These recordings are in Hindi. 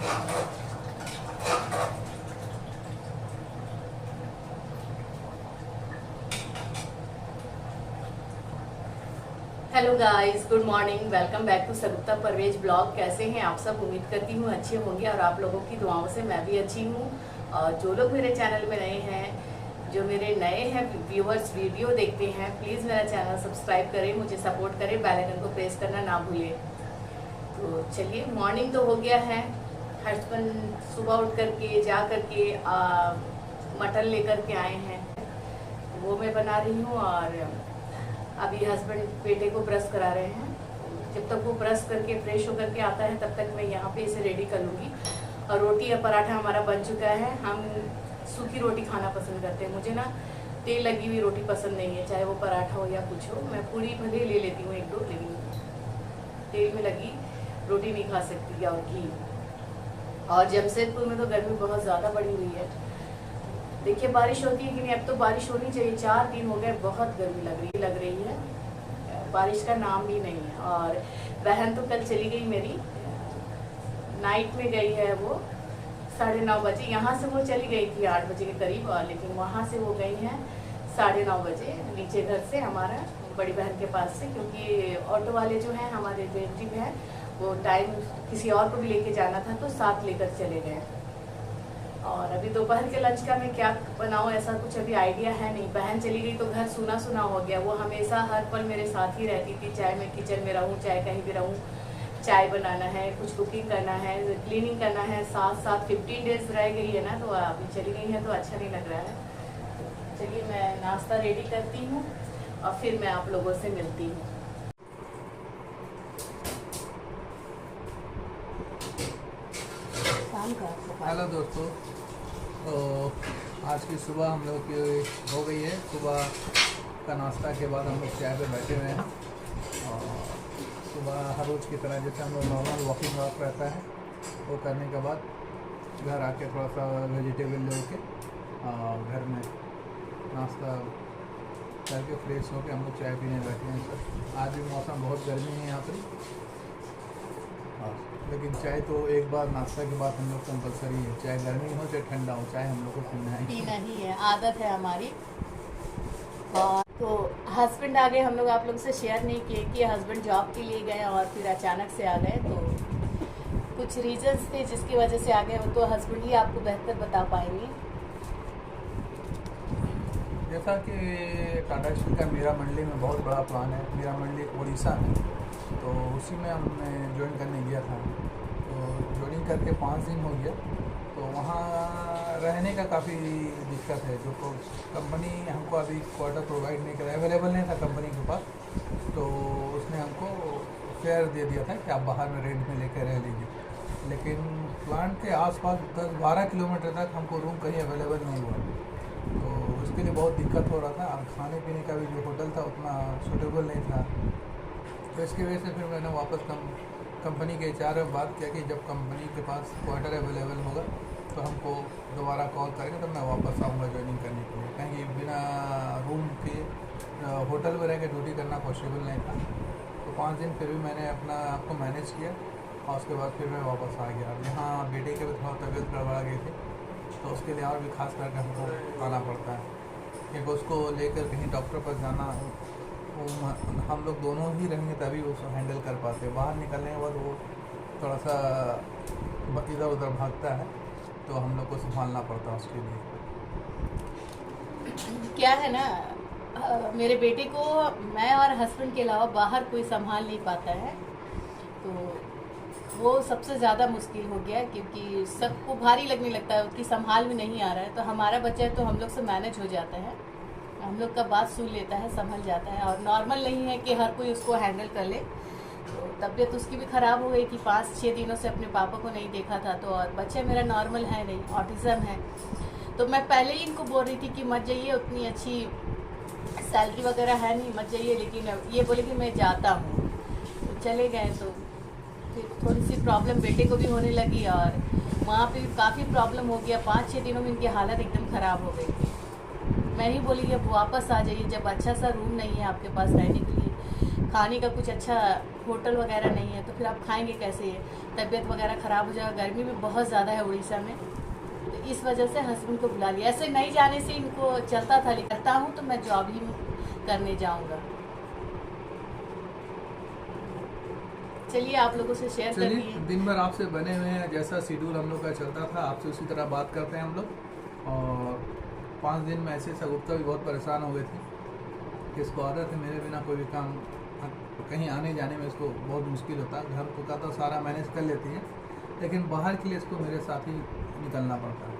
Hello guys, good morning. Welcome back to Shagufta Parvez blog. कैसे हैं आप सब? उम्मीद करती हूँ अच्छे होंगे और आप लोगों की दुआओं से मैं भी अच्छी हूँ। और जो लोग मेरे चैनल में नए हैं, जो मेरे नए हैं व्यूअर्स, वीडियो देखते हैं, प्लीज़ मेरा चैनल सब्सक्राइब करें, मुझे सपोर्ट करें, बेल आइकन को प्रेस करना ना भूलें। तो चलिए, मॉर्निंग तो हो गया है। हस्बैंड सुबह उठ करके जा करके मटन लेकर के आए हैं, वो मैं बना रही हूँ। और अभी हस्बैंड बेटे को ब्रश करा रहे हैं। जब तक वो ब्रश करके फ्रेश होकर के आता है तब तक मैं यहाँ पे इसे रेडी कर लूँगी। और रोटी या पराठा हमारा बन चुका है। हम सूखी रोटी खाना पसंद करते हैं। मुझे ना तेल लगी हुई रोटी पसंद नहीं है, चाहे वो पराठा हो या कुछ हो। मैं पूरी भले ले लेती हूँ एक दो, लेकिन तेल में लगी रोटी नहीं खा सकती, और घी। और जमशेदपुर में तो गर्मी बहुत ज़्यादा बढ़ी हुई है। देखिए, बारिश होती है कि नहीं। अब तो बारिश होनी चाहिए। 4 दिन हो गए, बहुत गर्मी लग रही है। बारिश का नाम भी नहीं है। और बहन तो कल चली गई मेरी, नाइट में गई है वो 9:30 बजे। यहाँ से वो चली गई थी 8 बजे के करीब, और लेकिन वहाँ से वो गई हैं 9:30 बजे नीचे घर से, हमारा बड़ी बहन के पास से। क्योंकि ऑटो वाले जो हैं हमारे रिलेटिव हैं, वो टाइम किसी और को भी लेके जाना था तो साथ लेकर चले गए। और अभी दोपहर के लंच का मैं क्या बनाऊं, ऐसा कुछ अभी आइडिया है नहीं। बहन चली गई तो घर सुना सुना हो गया। वो हमेशा हर पल मेरे साथ ही रहती थी, चाहे मैं किचन में रहूं, चाहे कहीं भी रहूं। चाय बनाना है, कुछ कुकिंग करना है, क्लीनिंग करना है, साथ 15 डेज रह गई है ना, तो अभी चली गई है तो अच्छा नहीं लग रहा है। चलिए, मैं नाश्ता रेडी करती हूँ और फिर मैं आप लोगों से मिलती हूँ। हेलो दोस्तों, तो आज की सुबह हम लोग की हो गई है। सुबह का नाश्ता के बाद हम लोग चाय पे बैठे हुए हैं। और सुबह हर रोज़ की तरह जैसे हम लोग नॉर्मल वॉकिंग वॉक रहता है, वो करने के बाद घर आके थोड़ा सा वेजिटेबल ले के घर में नाश्ता करके फ्रेश होके हम लोग चाय पीने बैठे हैं। सर, आज भी मौसम बहुत गर्मी है यहाँ पर, लेकिन चाय तो एक बार नाश्ता के बाद हम लोग कंपलसरी है। चाहे गर्मी हो चाहे ठंडा हो, चाय हम लोग को पीना ही है, आदत है हमारी। और तो हस्बैंड आ गए, हम लोग आप लोग से शेयर नहीं किए कि हस्बैंड जॉब के लिए गए और फिर अचानक से आ गए। तो कुछ रीजंस थे जिसकी वजह से आ गए, वो तो हस्बैंड ही आपको बेहतर बता पाएंगे। जैसा कि टाटा स्टील का मीरा मंडली में बहुत बड़ा प्लान है। मीरा मंडली उड़ीसा में, तो उसी में हमने ज्वाइन करने गया था। तो ज्वाइन करके 5 दिन हो गया। तो वहाँ रहने का काफ़ी दिक्कत है। जो कंपनी हमको अभी क्वार्टर प्रोवाइड नहीं करा, अवेलेबल नहीं था कंपनी के पास। तो उसने हमको फेयर दे दिया था कि आप बाहर में रेंट में लेकर रह लीजिए। लेकिन प्लांट के आसपास 10-12 किलोमीटर तक हमको रूम कहीं अवेलेबल नहीं हुआ। तो उसके लिए बहुत दिक्कत हो रहा था। और खाने पीने का भी जो होटल था उतना सूटेबल नहीं था। तो इसकी वजह से फिर मैंने वापस कंपनी के HR में बात किया कि जब कंपनी के पास क्वार्टर अवेलेबल होगा तो हमको दोबारा कॉल करेंगे, तो मैं वापस आऊँगा ज्वाइनिंग करने के लिए। कहीं बिना रूम के होटल में रह के ड्यूटी करना पॉसिबल नहीं था। तो 5 दिन फिर भी मैंने अपना आपको मैनेज किया, और उसके बाद फिर मैं वापस आ गया। यहाँ बेटे के भी थोड़ा तबीयत गड़बड़ा गई थी, तो उसके लिए और भी खास करके हमको आना पड़ता है, क्योंकि उसको लेकर कहीं डॉक्टर पर जाना, हम लोग दोनों ही रहेंगे तभी उसको हैंडल कर पाते हैं। बाहर निकलने के बाद वो थोड़ा सा इधर उधर भागता है, तो हम लोग को संभालना पड़ता है उसके लिए। क्या है ना, मेरे बेटे को मैं और हस्बैंड के अलावा बाहर कोई संभाल नहीं पाता है। तो वो सबसे ज़्यादा मुश्किल हो गया, क्योंकि सबको भारी लगने लगता है कि संभाल में नहीं आ रहा है। तो हमारा बच्चा तो हम लोग से मैनेज हो जाता है, हम लोग का बात सुन लेता है, संभल जाता है। और नॉर्मल नहीं है कि हर कोई उसको हैंडल कर ले। तो तबीयत उसकी भी ख़राब हो गई कि 5-6 दिनों से अपने पापा को नहीं देखा था। तो और बच्चा मेरा नॉर्मल है नहीं, ऑटिज़म है। तो मैं पहले ही इनको बोल रही थी कि मत जाइए, उतनी अच्छी सैलरी वगैरह है नहीं, मत जाइए। लेकिन ये बोले कि मैं जाता हूँ, तो चले गए। तो फिर थोड़ी सी प्रॉब्लम बेटे को भी होने लगी, और वहाँ पे काफ़ी प्रॉब्लम हो गया। 5-6 दिनों में इनकी हालत एकदम ख़राब हो गई थी। मैं ही बोली अब वापस आ जाइए, जब अच्छा सा रूम नहीं है आपके पास रहने के लिए। खाने का कुछ अच्छा होटल वगैरह नहीं है, तो फिर आप खाएंगे कैसे? तबीयत वगैरह ख़राब हो जाएगा। गर्मी में बहुत ज़्यादा है उड़ीसा में, तो इस वजह से हस्बैंड को बुला लिया। ऐसे नहीं जाने से इनको चलता था, लेकिन करता हूँ तो मैं जॉब ही करने जाऊँगा। चलिए आप लोगों से शेयर कर चलिए, दिए। दिन भर आपसे बने हुए हैं, जैसा शेड्यूल हम लोग का चलता था आपसे उसी तरह बात करते हैं हम लोग। और 5 दिन में ऐसे सगुप्ता भी बहुत परेशान हो गए थे कि इसको आदत है मेरे बिना कोई भी काम कहीं आने जाने में इसको बहुत मुश्किल होता है। घर का तो सारा मैनेज कर लेती है, लेकिन बाहर के लिए इसको मेरे साथ ही निकलना पड़ता है।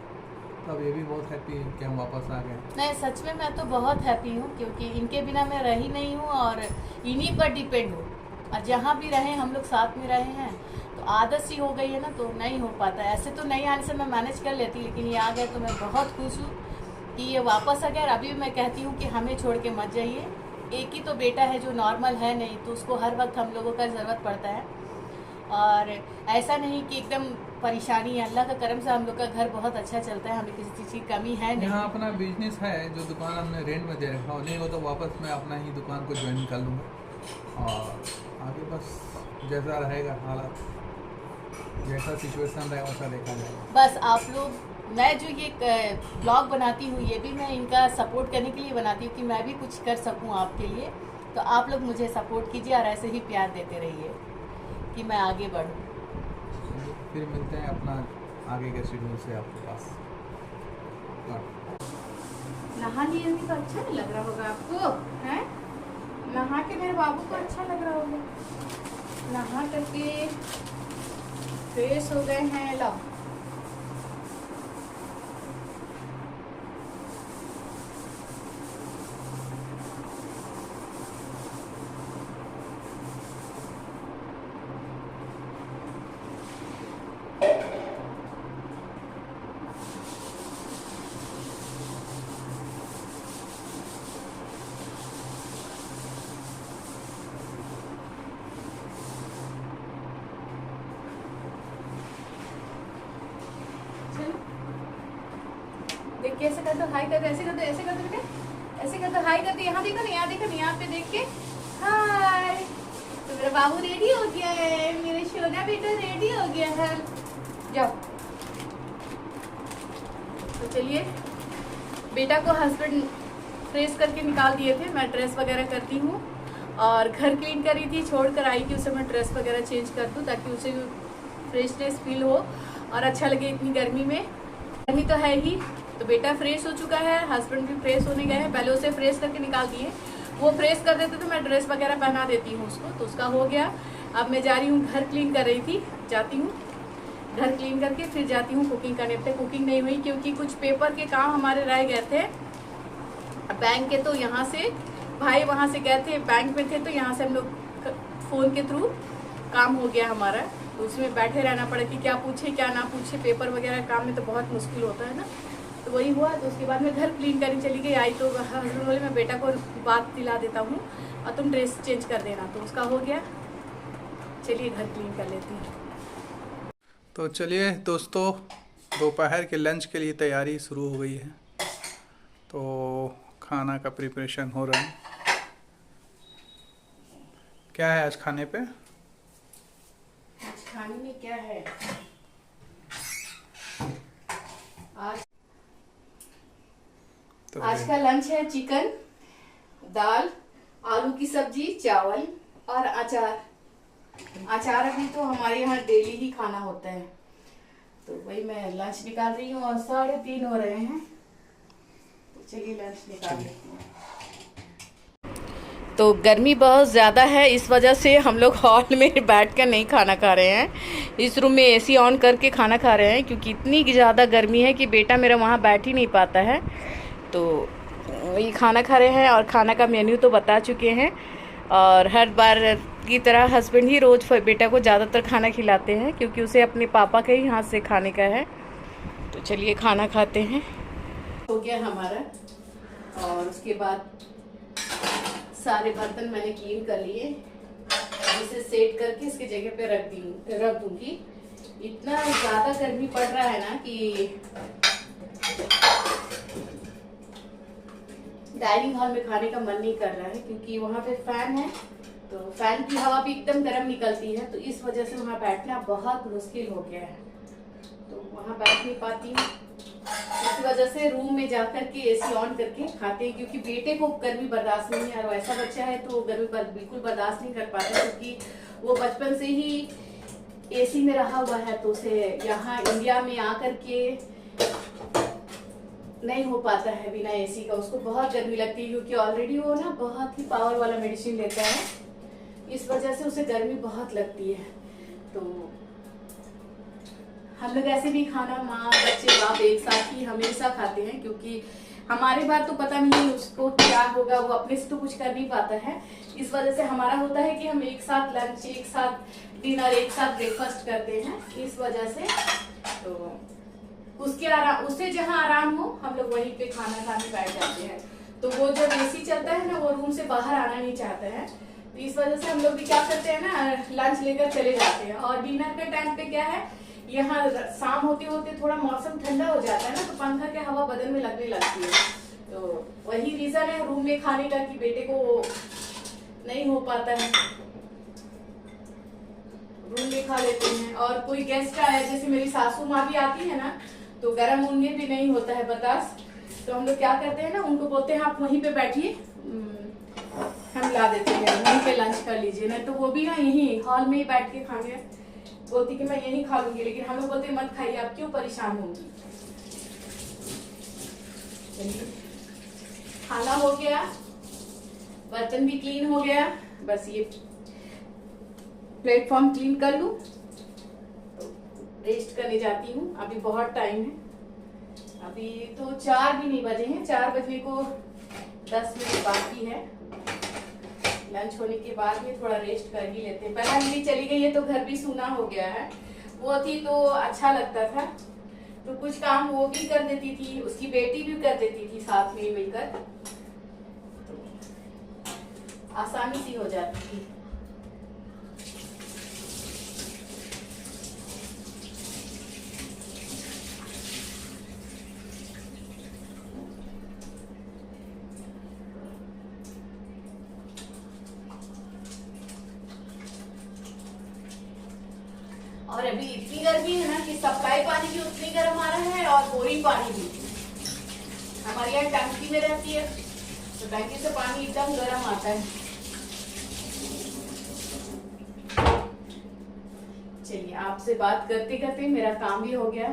तो अब ये भी बहुत हैप्पी है कि हम वापस आ गए। नहीं, सच में मैं तो बहुत हैप्पी हूँ, क्योंकि इनके बिना मैं रही नहीं हूँ और इन्हीं पर डिपेंड हूँ। और जहाँ भी रहे हम लोग साथ में रहे हैं, तो आदत सी हो गई है ना, तो नहीं हो पाता। ऐसे तो नहीं आने से मैं मैनेज कर लेती, लेकिन ये आ गए तो मैं बहुत खुश हूँ कि ये वापस आ गया। और अभी मैं कहती हूँ कि हमें छोड़ के मत जाइए। एक ही तो बेटा है जो नॉर्मल है नहीं, तो उसको हर वक्त हम लोगों का ज़रूरत पड़ता है। और ऐसा नहीं कि एकदम परेशानी है, अल्लाह का करम से हम लोग का घर बहुत अच्छा चलता है, हमें किसी चीज़ की कमी है नहीं। यहाँ अपना बिजनेस है, जो दुकान हमने रेंट में दे रखा हो, नहीं हो तो वापस मैं अपना ही दुकान को ज्वाइन कर लूँगा। और आगे बस जैसा रहेगा हालात, जैसा सिचुएशन रहेगा वैसा देखा जाएगा। बस आप लोग, मैं जो ये ब्लॉग बनाती हूँ ये भी मैं इनका सपोर्ट करने के लिए बनाती हूँ कि मैं भी कुछ कर सकूँ आपके लिए। तो आप लोग मुझे सपोर्ट कीजिए और ऐसे ही प्यार देते रहिए कि मैं आगे बढ़ूँ। फिर मिलते हैं अपना आगे के शेड्यूल से आपके पास। नहा लिए भी तो अच्छा नहीं लग रहा होगा आपको, हैं? नहा के मेरे बाबू को अच्छा लग रहा होगा। नहा करके फ्रेश हो गए हैं। लो, देख के ऐसे कर दो, हाय कर दो, ऐसे कर दो, ऐसे कर दो बेटा, ऐसे कर दो, हाय कर दो। यहाँ देखो ना, यहाँ देखो ना, यहाँ पे देख के हाय। तो मेरा बाबू रेडी हो गया है, मेरे सोना बेटा रेडी हो गया है। जाओ। तो चलिए, बेटा को हस्बैंड फ्रेश करके निकाल दिए थे, मैं ड्रेस वगैरह करती हूँ और घर क्लीन कर रही थी, छोड़ कर आई कि उसे मैं ड्रेस वगैरह चेंज कर दूँ ताकि उसे फ्रेशनेस फील हो और अच्छा लगे। इतनी गर्मी में, गर्मी तो है ही। तो बेटा फ्रेश हो चुका है, हस्बैंड भी फ्रेश होने गए हैं, पहले उसे फ्रेश करके निकाल दिए। वो फ्रेश कर देते तो मैं ड्रेस वगैरह पहना देती हूँ उसको, तो उसका हो गया। अब मैं जा रही हूँ, घर क्लीन कर रही थी, जाती हूँ घर क्लीन करके फिर जाती हूँ कुकिंग करने पे। कुकिंग नहीं हुई क्योंकि कुछ पेपर के काम हमारे रह गए थे बैंक के, तो यहाँ से भाई वहाँ से गए थे, बैंक में थे, तो यहाँ से हम लोग फ़ोन के थ्रू काम हो गया हमारा। तो उसमें बैठे रहना पड़ा कि क्या पूछे क्या ना पूछे, पेपर वगैरह काम में तो बहुत मुश्किल होता है ना। तो वही हुआ। तो उसके बाद मैं घर क्लीन करने चली गई। आई तो हस्बैंड बोले मैं बेटा को बात दिला देता हूँ और तुम ड्रेस चेंज कर देना, तो उसका हो गया। चलिए घर क्लीन कर लेती हूँ। तो चलिए दोस्तों, दोपहर के लंच के लिए तैयारी शुरू हो गई है। तो खाना का प्रिपरेशन हो रहा है। क्या है आज खाने पे? आज खाने में क्या है? आज का लंच है चिकन, दाल, आलू की सब्जी, चावल और अचार। अचार अभी तो हमारे यहाँ डेली ही खाना होता है, तो वही मैं लंच निकाल रही हूँ और 3:30 हो रहे हैं। तो चलिए लंच निकाल लेती हूँ। तो गर्मी बहुत ज़्यादा है, इस वजह से हम लोग हॉल में बैठकर नहीं खाना खा रहे हैं। इस रूम में एसी ऑन करके खाना खा रहे हैं, क्योंकि इतनी ज़्यादा गर्मी है कि बेटा मेरा वहाँ बैठ ही नहीं पाता है। तो वही खाना खा रहे हैं और खाना का मेन्यू तो बता चुके हैं। और हर बार की तरह हस्बैंड ही रोज़ बेटा को ज़्यादातर खाना खिलाते हैं, क्योंकि उसे अपने पापा के ही हाथ से खाने का है। तो चलिए खाना खाते हैं। हो गया हमारा, और उसके बाद सारे बर्तन मैंने क्लीन कर लिए। इसे सेट करके इसके जगह पे रख दूंगी। इतना ज़्यादा गर्मी पड़ रहा है ना कि डाइनिंग हॉल में खाने का मन नहीं कर रहा है, क्योंकि वहाँ पे फैन है तो फैन की हवा भी एकदम गर्म निकलती है, तो इस वजह से वहाँ बैठना बहुत मुश्किल हो गया है, तो वहाँ बैठ नहीं पाती हूँ। इस वजह से रूम में जाकर के एसी ऑन करके खाते हैं, क्योंकि बेटे को गर्मी बर्दाश्त नहीं है और वैसा बच्चा है तो गर्मी बिल्कुल बर्दाश्त नहीं कर पाता, क्योंकि वो बचपन से ही एसी में रहा हुआ है, तो उसे यहाँ इंडिया में आकर के नहीं हो पाता है बिना एसी का। उसको बहुत गर्मी लगती है, क्योंकि ऑलरेडी वो ना बहुत ही पावर वाला मेडिसिन लेता है, इस वजह से उसे गर्मी बहुत लगती है। तो हम लोग ऐसे भी खाना माँ बच्चे बाप एक साथ ही हमेशा खाते हैं, क्योंकि हमारे बात तो पता नहीं उसको क्या होगा, वो अपने से तो कुछ कर नहीं पाता है। इस वजह से हमारा होता है कि हम एक साथ लंच, एक साथ डिनर, एक साथ ब्रेकफास्ट करते हैं। इस वजह से तो उससे जहाँ आराम हो हम लोग वहीं पे खाना खाने बैठ जाते हैं। तो वो जब एसी चलता है ना, वो रूम से बाहर आना नहीं चाहता है, तो इस वजह से हम लोग भी क्या करते हैं ना, लंच लेकर चले जाते हैं। और डिनर के टाइम पे क्या है, यहाँ शाम होते होते थोड़ा मौसम ठंडा हो जाता है ना, तो पंखा के हवा बदन में लगने लगती है। तो वही रीजन है रूम में खाने का कि बेटे को नहीं हो पाता है, रूम में खा लेते हैं। और कोई गेस्ट आया, जैसे मेरी सासू माँ भी आती है ना, तो गर्म उन्हें भी नहीं होता है बर्दाश्त, तो हम लोग क्या करते हैं ना, उनको बोलते हैं आप वहीं पे बैठिए, हम ला देते हैं, वहीं पे लंच कर लीजिए। नहीं तो वो भी ना यहीं हॉल में ही बैठ के खाएंगे, बोलती कि मैं यहीं खा लूंगी, लेकिन हम लोग बोलते मत खाइए, आप क्यों परेशान होंगी। खाना हो गया, बर्तन भी क्लीन हो गया, बस ये प्लेटफॉर्म क्लीन कर लूं तो रेस्ट करने जाती हूँ। अभी बहुत टाइम है, अभी तो 4 भी नहीं बजे हैं, 4 बजने को 10 मिनट बाकी है। लंच होने के बाद में थोड़ा रेस्ट कर ही लेते हैं। पहला मेरी चली गई है तो घर भी सूना हो गया है, वो थी तो अच्छा लगता था, तो कुछ काम वो भी कर देती थी, उसकी बेटी भी कर देती थी साथ में मिलकर, तो आसानी सी हो जाती थी। और अभी इतनी गर्मी है ना कि सप्लाई पानी भी उतनी गर्म आ रहा है और बोरिंग पानी भी। हमारे यहाँ टंकी में रहती है, तो टंकी से पानी एकदम गर्म आता है। चलिए, आपसे बात करते करते मेरा काम भी हो गया,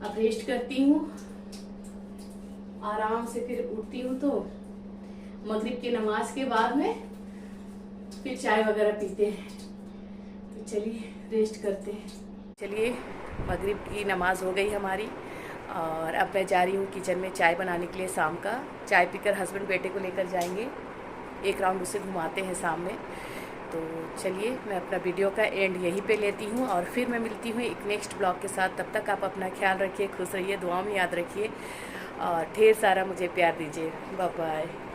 अब रेस्ट करती हूँ आराम से, फिर उठती हूँ तो मगरिब की नमाज के बाद में फिर चाय वगैरह पीते हैं। तो चलिए रेस्ट करते हैं। चलिए, मगरिब की नमाज हो गई हमारी और अब मैं जा रही हूँ किचन में चाय बनाने के लिए। शाम का चाय पीकर हस्बैंड बेटे को लेकर जाएंगे, एक राउंड उसे घुमाते हैं शाम में। तो चलिए, मैं अपना वीडियो का एंड यहीं पे लेती हूँ और फिर मैं मिलती हूँ एक नेक्स्ट ब्लॉग के साथ। तब तक आप अपना ख्याल रखिए, खुश रहिए, दुआ में याद रखिए और ढेर सारा मुझे प्यार दीजिए। Bye bye.